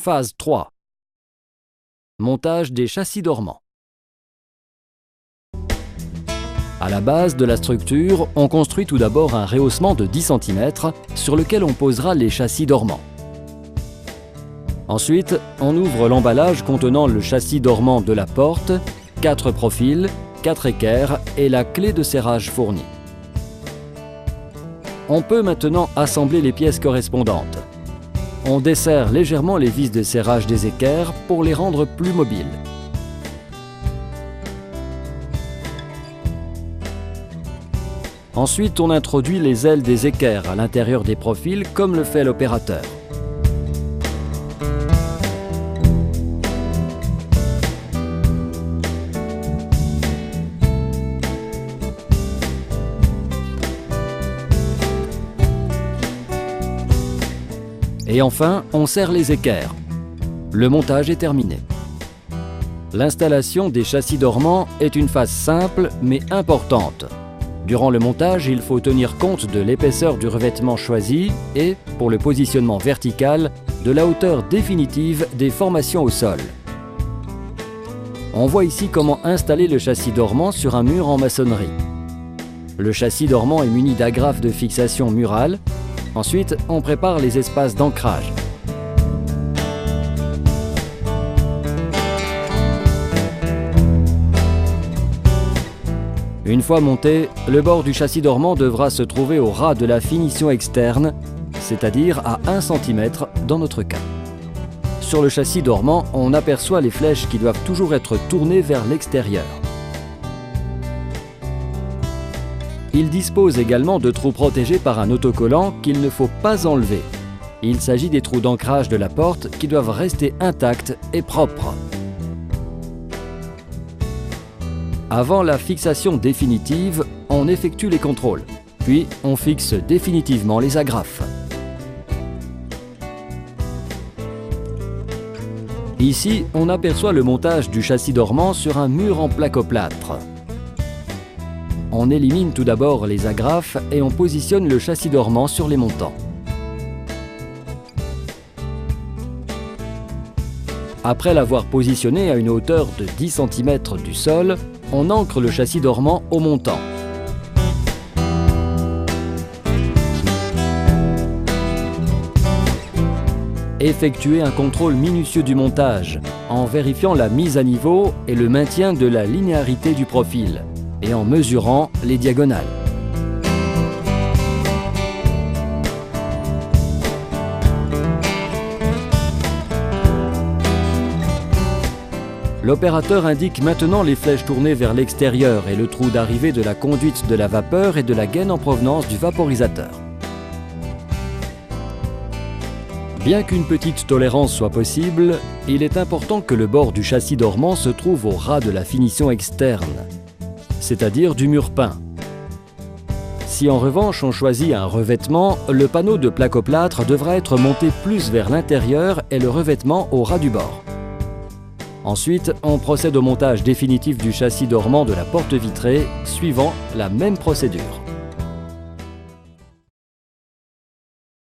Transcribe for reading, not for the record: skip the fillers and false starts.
Phase 3. Montage des châssis dormants. À la base de la structure, on construit tout d'abord un rehaussement de 10 cm sur lequel on posera les châssis dormants. Ensuite, on ouvre l'emballage contenant le châssis dormant de la porte, 4 profils, 4 équerres et la clé de serrage fournie. On peut maintenant assembler les pièces correspondantes. On desserre légèrement les vis de serrage des équerres pour les rendre plus mobiles. Ensuite, on introduit les ailes des équerres à l'intérieur des profils comme le fait l'opérateur. Et enfin, on serre les équerres. Le montage est terminé. L'installation des châssis dormants est une phase simple mais importante. Durant le montage, il faut tenir compte de l'épaisseur du revêtement choisi et, pour le positionnement vertical, de la hauteur définitive des formations au sol. On voit ici comment installer le châssis dormant sur un mur en maçonnerie. Le châssis dormant est muni d'agrafes de fixation murale. Ensuite, on prépare les espaces d'ancrage. Une fois monté, le bord du châssis dormant devra se trouver au ras de la finition externe, c'est-à-dire à 1 cm dans notre cas. Sur le châssis dormant, on aperçoit les flèches qui doivent toujours être tournées vers l'extérieur. Il dispose également de trous protégés par un autocollant qu'il ne faut pas enlever. Il s'agit des trous d'ancrage de la porte qui doivent rester intacts et propres. Avant la fixation définitive, on effectue les contrôles. Puis, on fixe définitivement les agrafes. Ici, on aperçoit le montage du châssis dormant sur un mur en placoplâtre. On élimine tout d'abord les agrafes et on positionne le châssis dormant sur les montants. Après l'avoir positionné à une hauteur de 10 cm du sol, on ancre le châssis dormant au montant. Effectuez un contrôle minutieux du montage en vérifiant la mise à niveau et le maintien de la linéarité du profil et en mesurant les diagonales. L'opérateur indique maintenant les flèches tournées vers l'extérieur et le trou d'arrivée de la conduite de la vapeur et de la gaine en provenance du vaporisateur. Bien qu'une petite tolérance soit possible, il est important que le bord du châssis dormant se trouve au ras de la finition externe, c'est-à-dire du mur peint. Si en revanche on choisit un revêtement, le panneau de placoplâtre devra être monté plus vers l'intérieur et le revêtement au ras du bord. Ensuite, on procède au montage définitif du châssis dormant de la porte vitrée, suivant la même procédure.